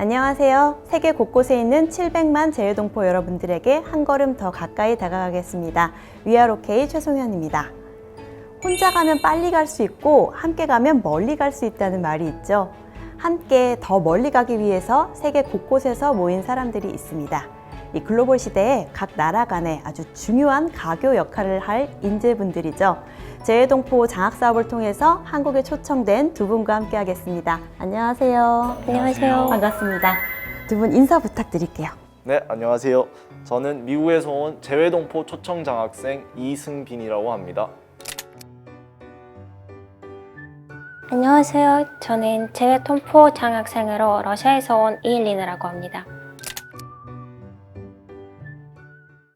안녕하세요. 세계 곳곳에 있는 700만 제외동포 여러분들에게 한 걸음 더 가까이 다가가겠습니다. 위아로케이 최송현입니다. 혼자 가면 빨리 갈 수 있고 함께 가면 멀리 갈 수 있다는 말이 있죠. 함께 더 멀리 가기 위해서 세계 곳곳에서 모인 사람들이 있습니다. 이 글로벌 시대에 각 나라 간에 아주 중요한 가교 역할을 할 인재분들이죠. 제외동포 장학사업을 통해서 한국에 초청된 두 분과 함께 하겠습니다. 안녕하세요. 안녕하세요. 반갑습니다. 두 분 인사 부탁드릴게요. 네, 안녕하세요. 저는 미국에서 온 제외동포 초청 장학생 이승빈이라고 합니다. 안녕하세요. 저는 제외동포 장학생으로 러시아에서 온 이일린이라고 합니다.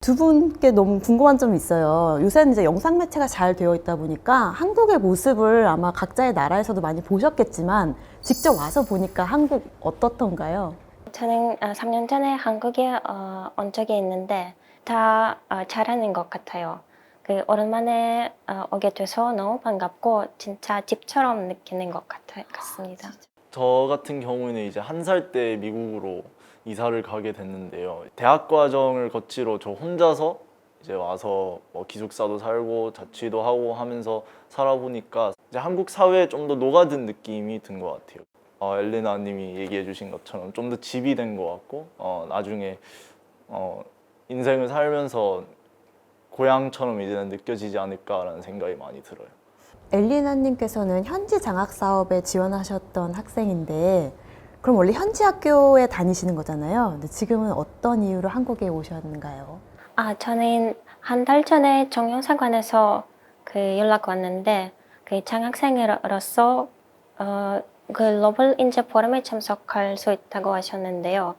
두 분께 너무 궁금한 점이 있어요. 요새는 이제 영상 매체가 잘 되어 있다 보니까 한국의 모습을 아마 각자의 나라에서도 많이 보셨겠지만 직접 와서 보니까 한국 어떻던가요? 저는 3년 전에 한국에 온 적이 있는데 다 잘하는 것 같아요. 오랜만에 오게 돼서 너무 반갑고 진짜 집처럼 느끼는 것 같습니다. 저 같은 경우는 이제 1살 때 미국으로 이사를 가게 됐는데요. 대학 과정을 거치러 저 혼자서 이제 와서 뭐 기숙사도 살고 자취도 하고 하면서 살아보니까 이제 한국 사회에 좀 더 녹아든 느낌이 든 것 같아요. 엘레나 님이 얘기해 주신 것처럼 좀 더 집이 된 것 같고 나중에 인생을 살면서 고향처럼 이제는 느껴지지 않을까라는 생각이 많이 들어요. 엘리나님께서는 현지 장학 사업에 지원하셨던 학생인데 그럼 원래 현지 학교에 다니시는 거잖아요. 근데 지금은 어떤 이유로 한국에 오셨는가요? 저는 한 달 전에 정영사관에서 연락 왔는데 장학생으로서 글로벌 인재 포럼에 참석할 수 있다고 하셨는데요.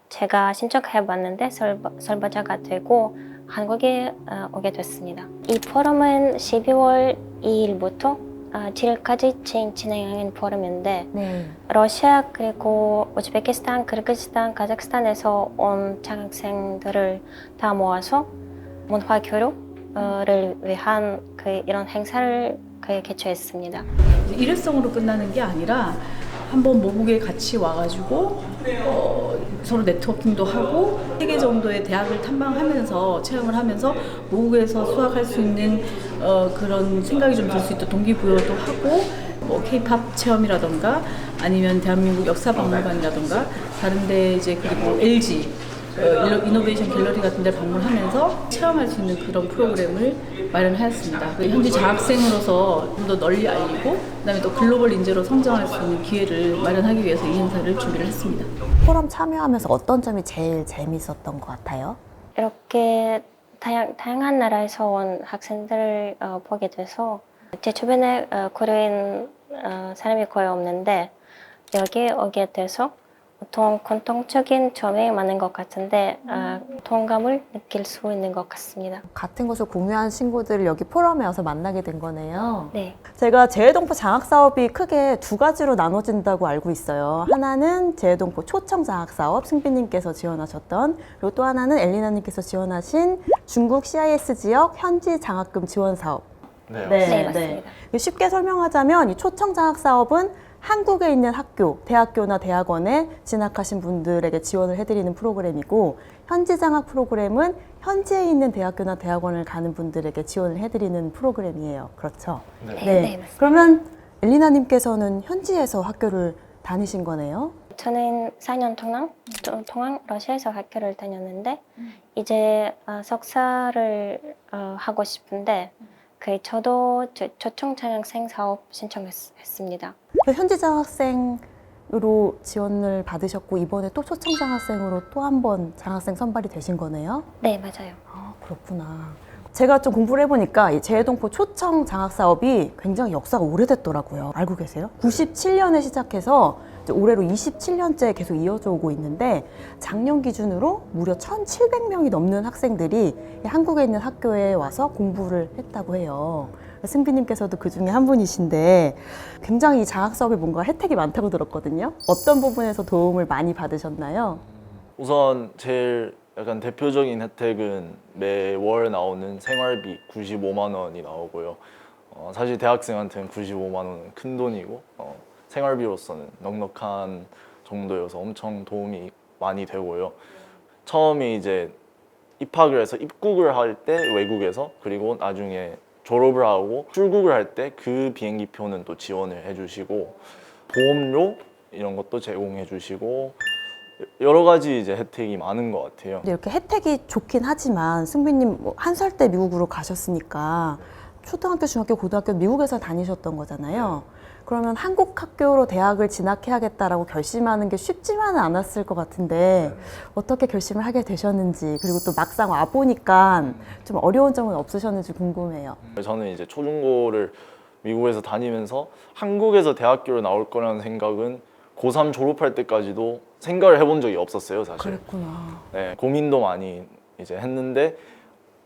제가 신청해봤는데 설바자가 되고 한국에 오게 됐습니다. 이 포럼은 12월 2일부터 7일까지 진행하는 포럼인데 네. 러시아 그리고 우즈베키스탄, 키르기스탄, 카자흐스탄에서 온 장학생들을 다 모아서 문화 교류를 위한 이런 행사를 개최했습니다. 일회성으로 끝나는 게 아니라 한번 모국에 같이 와가지고 서로 네트워킹도 하고 3개 정도의 대학을 탐방하면서 체험을 하면서 모국에서 수학할 수 있는 그런 생각이 좀 들 수 있도록 동기부여도 하고 뭐 K-팝 체험이라던가 아니면 대한민국 역사박물관이라던가 다른데 이제 그리고 LG 이노베이션 갤러리 같은 데 방문하면서 체험할 수 있는 그런 프로그램을 마련하였습니다. 현지 장학생으로서 좀 더 널리 알리고 그다음에 또 글로벌 인재로 성장할 수 있는 기회를 마련하기 위해서 이 행사를 준비를 했습니다. 포럼 참여하면서 어떤 점이 제일 재밌었던 것 같아요? 이렇게 다양한 나라에서 온 학생들을 보게 돼서 제 주변에 코리아인 사람이 거의 없는데 여기에 오게 돼서 보통 공통적인 점이 많은 것 같은데 동감을 느낄 수 있는 것 같습니다. 같은 것을 공유한 친구들을 여기 포럼에 와서 만나게 된 거네요. 네. 제가 제외동포 장학사업이 크게 두 가지로 나눠진다고 알고 있어요. 하나는 제외동포 초청 장학사업, 승빈님께서 지원하셨던, 그리고 또 하나는 엘리나님께서 지원하신 중국 CIS 지역 현지 장학금 지원 사업. 네, 맞습니다. 쉽게 설명하자면 이 초청 장학사업은 한국에 있는 학교, 대학교나 대학원에 진학하신 분들에게 지원을 해드리는 프로그램이고, 현지 장학 프로그램은 현지에 있는 대학교나 대학원을 가는 분들에게 지원을 해드리는 프로그램이에요. 그렇죠? 네, 맞습니다. 그러면 엘리나님께서는 현지에서 학교를 다니신 거네요? 저는 4년 동안 러시아에서 학교를 다녔는데 이제 석사를 하고 싶은데 저도 초청 장학생 사업 신청했습니다. 현지 장학생으로 지원을 받으셨고 이번에 또 초청 장학생으로 또 한 번 장학생 선발이 되신 거네요? 네, 맞아요. 아, 그렇구나. 제가 좀 공부를 해보니까 이 제외동포 초청 장학 사업이 굉장히 역사가 오래됐더라고요. 알고 계세요? 97년에 시작해서 이제 올해로 27년째 계속 이어져 오고 있는데 작년 기준으로 무려 1,700명이 넘는 학생들이 한국에 있는 학교에 와서 공부를 했다고 해요. 승빈님께서도 그 중에 한 분이신데 굉장히 이 장학 사업에 뭔가 혜택이 많다고 들었거든요. 어떤 부분에서 도움을 많이 받으셨나요? 우선 제일 약간 대표적인 혜택은 매월 나오는 생활비 95만 원이 나오고요. 사실 대학생한테는 95만 원은 큰 돈이고 생활비로서는 넉넉한 정도여서 엄청 도움이 많이 되고요. 처음에 이제 입학을 해서 입국을 할 때 외국에서, 그리고 나중에 졸업을 하고 출국을 할 때 그 비행기표는 또 지원을 해주시고, 보험료 이런 것도 제공해 주시고, 여러 가지 이제 혜택이 많은 것 같아요. 근데 이렇게 혜택이 좋긴 하지만 승빈님 한 살 때 미국으로 가셨으니까 초등학교, 중학교, 고등학교 미국에서 다니셨던 거잖아요. 그러면 한국 학교로 대학을 진학해야겠다라고 결심하는 게 쉽지만은 않았을 것 같은데 어떻게 결심을 하게 되셨는지, 그리고 또 막상 와 보니까 좀 어려운 점은 없으셨는지 궁금해요. 저는 이제 초중고를 미국에서 다니면서 한국에서 대학교를 나올 거라는 생각은 고3 졸업할 때까지도 생각을 해본 적이 없었어요, 사실. 그랬구나. 네, 고민도 많이 이제 했는데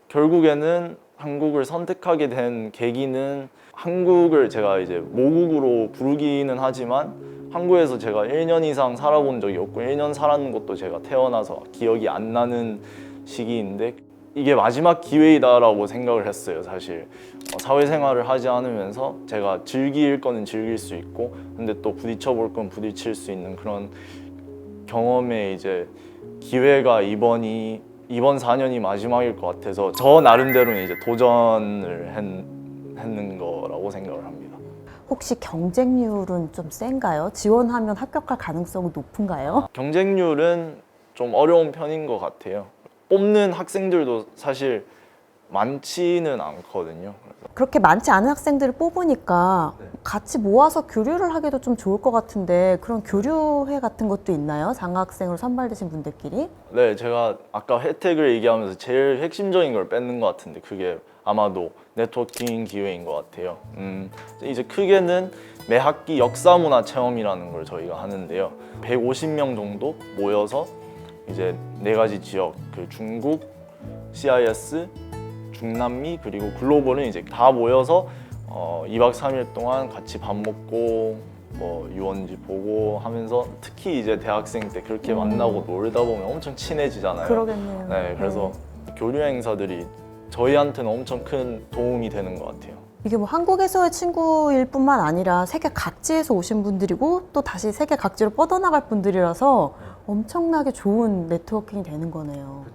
결국에는 한국을 선택하게 된 계기는, 한국을 제가 이제 모국으로 부르기는 하지만 한국에서 제가 1년 이상 살아본 적이 없고 1년 살았는 것도 제가 태어나서 기억이 안 나는 시기인데 이게 마지막 기회이다라고 생각을 했어요, 사실. 사회생활을 하지 않으면서 제가 즐길 거는 즐길 수 있고, 근데 또 부딪혀 볼 건 부딪힐 수 있는 그런 경험에 이제 기회가 이번 4년이 마지막일 것 같아서 저 나름대로는 이제 도전을 했는 거라고 생각을 합니다. 혹시 경쟁률은 좀 센가요? 지원하면 합격할 가능성이 높은가요? 경쟁률은 좀 어려운 편인 것 같아요. 뽑는 학생들도 사실 많지는 않거든요. 그렇게 많지 않은 학생들을 뽑으니까 같이 모아서 교류를 하기도 좀 좋을 것 같은데 그런 교류회 같은 것도 있나요? 장학생으로 선발되신 분들끼리? 네, 제가 아까 혜택을 얘기하면서 제일 핵심적인 걸 뺏는 것 같은데 그게 아마도 네트워킹 기회인 것 같아요. 이제 크게는 매 학기 역사문화 체험이라는 걸 저희가 하는데요. 150명 정도 모여서 이제 4가지 지역, 그 중국, CIS, 중남미, 그리고 글로벌은 이제 다 모여서 2박 3일 동안 같이 밥 먹고 뭐 유원지 보고 하면서, 특히 이제 대학생 때 그렇게 만나고 놀다 보면 엄청 친해지잖아요. 그러겠네요. 네, 그래서 교류 행사들이 저희한테는 엄청 큰 도움이 되는 것 같아요. 이게 뭐 한국에서의 친구일 뿐만 아니라 세계 각지에서 오신 분들이고 또 다시 세계 각지로 뻗어나갈 분들이라서 엄청나게 좋은 네트워킹이 되는 거네요.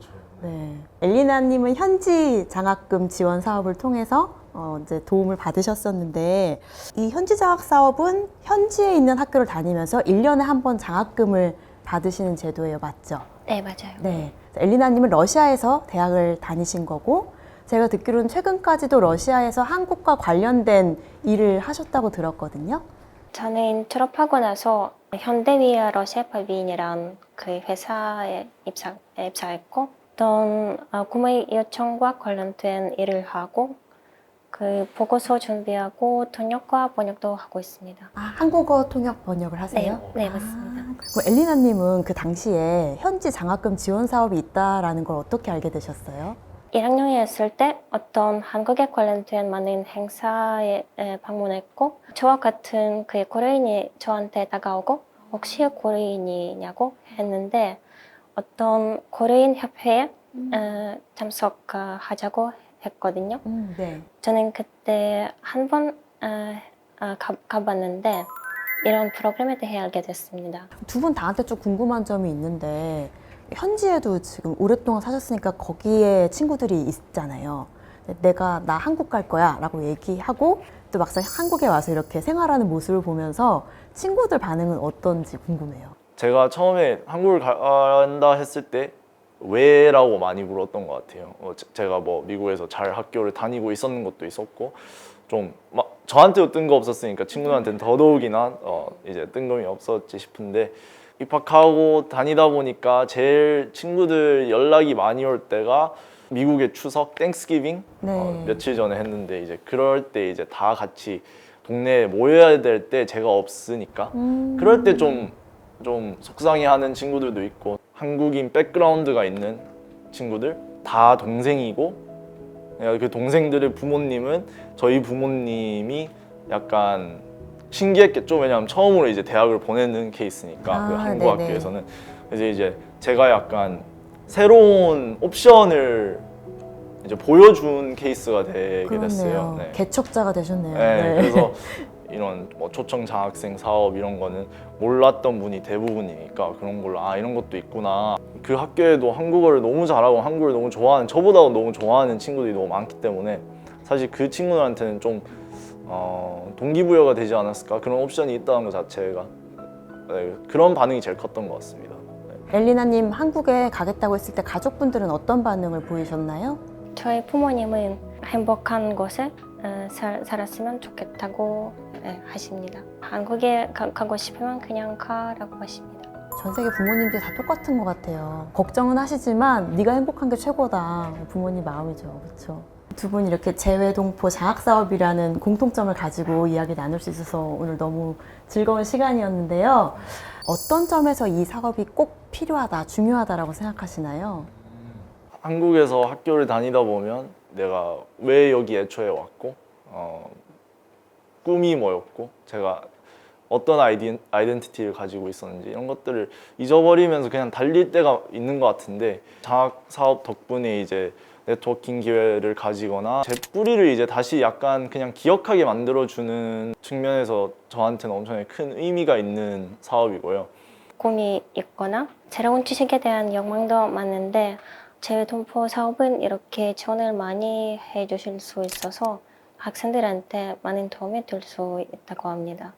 네. 엘리나님은 현지 장학금 지원 사업을 통해서 이제 도움을 받으셨었는데, 이 현지 장학 사업은 현지에 있는 학교를 다니면서 1년에 한 번 장학금을 받으시는 제도예요, 맞죠? 네, 맞아요. 네. 엘리나님은 러시아에서 대학을 다니신 거고, 제가 듣기로는 최근까지도 러시아에서 한국과 관련된 일을 하셨다고 들었거든요. 저는 졸업하고 나서 현대위아 러시아파비인이란 그 회사에 입사했고, 어떤 구매 요청과 관련된 일을 하고, 그 보고서 준비하고 통역과 번역도 하고 있습니다. 아, 한국어 통역 번역을 하세요? 네, 맞습니다. 그럼 엘리나님은 그 당시에 현지 장학금 지원 사업이 있다라는 걸 어떻게 알게 되셨어요? 1학년이었을 때 어떤 한국에 관련된 많은 행사에 방문했고, 저와 같은 그 코리안이 저한테 다가오고 혹시 코리안이냐고 했는데 어떤 코리안 협회에 참석하자고 했거든요. 네. 저는 그때 한 번 가봤는데 이런 프로그램에 대해 알게 됐습니다. 두 분 다한테 좀 궁금한 점이 있는데, 현지에도 지금 오랫동안 사셨으니까 거기에 친구들이 있잖아요. 나 한국 갈 거야 라고 얘기하고 또 막상 한국에 와서 이렇게 생활하는 모습을 보면서 친구들 반응은 어떤지 궁금해요. 제가 처음에 한국을 간다 했을 때 왜라고 많이 물었던 것 같아요. 제가 뭐 미국에서 잘 학교를 다니고 있었는 것도 있었고, 좀 막 저한테도 뜬금없었으니까 친구들한테는 더더욱이나 이제 뜬금이 없었지 싶은데, 입학하고 다니다 보니까 제일 친구들 연락이 많이 올 때가 미국의 추석 땡스기빙 네. 며칠 전에 했는데, 이제 그럴 때 이제 다 같이 동네에 모여야 될 때 제가 없으니까 그럴 때 좀 속상해하는 친구들도 있고, 한국인 백그라운드가 있는 친구들 다 동생이고, 그 동생들의 부모님은 저희 부모님이 약간 신기했겠죠. 왜냐하면 처음으로 이제 대학을 보내는 케이스니까, 그 한국 네네. 학교에서는. 그래서 이제 제가 약간 새로운 옵션을 이제 보여준 케이스가 되게 됐어요. 그렇네요. 네. 개척자가 되셨네요. 네, 그래서 이런 뭐 초청 장학생 사업 이런 거는 몰랐던 분이 대부분이니까 그런 걸로 아 이런 것도 있구나. 그 학교에도 한국어를 너무 잘하고 한국을 너무 좋아하는 저보다 너무 좋아하는 친구들이 너무 많기 때문에 사실 그 친구들한테는 좀 동기부여가 되지 않았을까, 그런 옵션이 있다는 것 자체가 네, 그런 반응이 제일 컸던 것 같습니다. 엘리나님, 한국에 가겠다고 했을 때 가족분들은 어떤 반응을 보이셨나요? 저희 부모님은 행복한 곳에 살았으면 좋겠다고 하십니다. 한국에 가고 싶으면 그냥 가라고 하십니다. 전 세계 부모님들이 다 똑같은 것 같아요. 걱정은 하시지만 네가 행복한 게 최고다. 부모님 마음이죠. 그렇죠? 두 분이 이렇게 재외동포 장학사업이라는 공통점을 가지고 이야기 나눌 수 있어서 오늘 너무 즐거운 시간이었는데요. 어떤 점에서 이 사업이 꼭 필요하다, 중요하다라고 생각하시나요? 한국에서 학교를 다니다 보면 내가 왜 여기 애초에 왔고 꿈이 뭐였고 제가 어떤 아이덴티티를 가지고 있었는지 이런 것들을 잊어버리면서 그냥 달릴 때가 있는 것 같은데, 장학 사업 덕분에 이제 네트워킹 기회를 가지거나 제 뿌리를 이제 다시 약간 그냥 기억하게 만들어주는 측면에서 저한테는 엄청나게 큰 의미가 있는 사업이고요. 꿈이 있거나 새로운 지식에 대한 욕망도 많은데 재외동포 사업은 이렇게 지원을 많이 해주실 수 있어서 학생들한테 많은 도움이 될 수 있다고 합니다.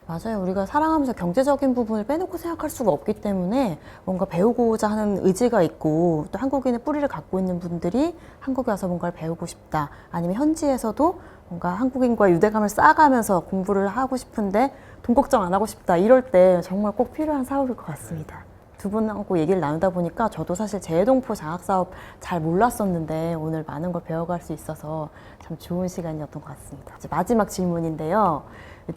맞아요. 우리가 살아가면서 경제적인 부분을 빼놓고 생각할 수가 없기 때문에 뭔가 배우고자 하는 의지가 있고, 또 한국인의 뿌리를 갖고 있는 분들이 한국에 와서 뭔가를 배우고 싶다, 아니면 현지에서도 뭔가 한국인과 유대감을 쌓아가면서 공부를 하고 싶은데 돈 걱정 안 하고 싶다, 이럴 때 정말 꼭 필요한 사업일 것 같습니다. 두 분하고 얘기를 나누다 보니까 저도 사실 재외동포 장학사업 잘 몰랐었는데 오늘 많은 걸 배워갈 수 있어서 참 좋은 시간이었던 것 같습니다. 이제 마지막 질문인데요.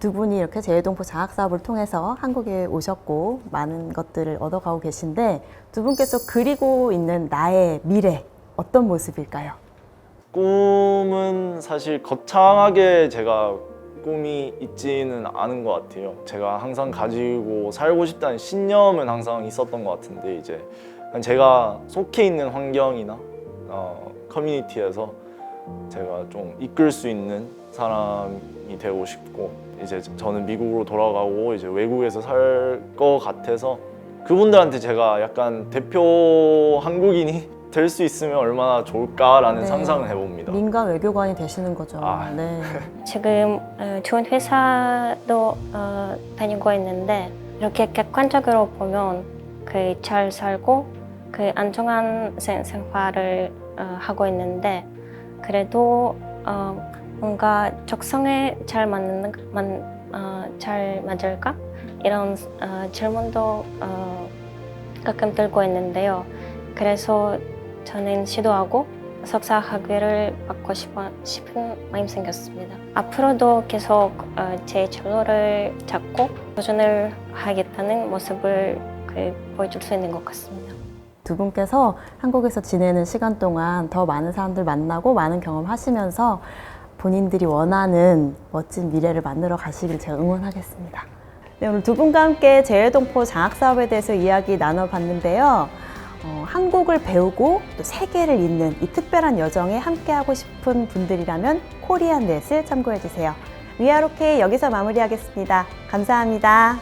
두 분이 이렇게 재외동포 장학사업을 통해서 한국에 오셨고 많은 것들을 얻어가고 계신데, 두 분께서 그리고 있는 나의 미래 어떤 모습일까요? 꿈은 사실 거창하게 제가 꿈이 있지는 않은 것 같아요. 제가 항상 가지고 살고 싶다는 신념은 항상 있었던 것 같은데, 이제 제가 속해 있는 환경이나 커뮤니티에서 제가 좀 이끌 수 있는 사람이 되고 싶고, 이제 저는 미국으로 돌아가고 이제 외국에서 살 것 같아서 그분들한테 제가 약간 대표 한국인이 될 수 있으면 얼마나 좋을까라는 네. 상상을 해봅니다. 민간 외교관이 되시는 거죠. 아. 네. 지금 좋은 회사도 다니고 있는데 이렇게 객관적으로 보면 그 잘 살고 그 안정한 생활을 하고 있는데, 그래도 뭔가 적성에 잘 맞을까? 이런 질문도 가끔 들고 있는데요. 그래서 저는 시도하고 석사 학위를 받고 싶은 마음이 생겼습니다. 앞으로도 계속 제 진로를 찾고 도전을 하겠다는 모습을 보여줄 수 있는 것 같습니다. 두 분께서 한국에서 지내는 시간 동안 더 많은 사람들 만나고 많은 경험하시면서 본인들이 원하는 멋진 미래를 만들어 가시길 제가 응원하겠습니다. 네, 오늘 두 분과 함께 재외동포 장학사업에 대해서 이야기 나눠봤는데요. 한국을 배우고 또 세계를 잇는 이 특별한 여정에 함께하고 싶은 분들이라면 코리안넷을 참고해주세요. 위아로케이 여기서 마무리하겠습니다. 감사합니다.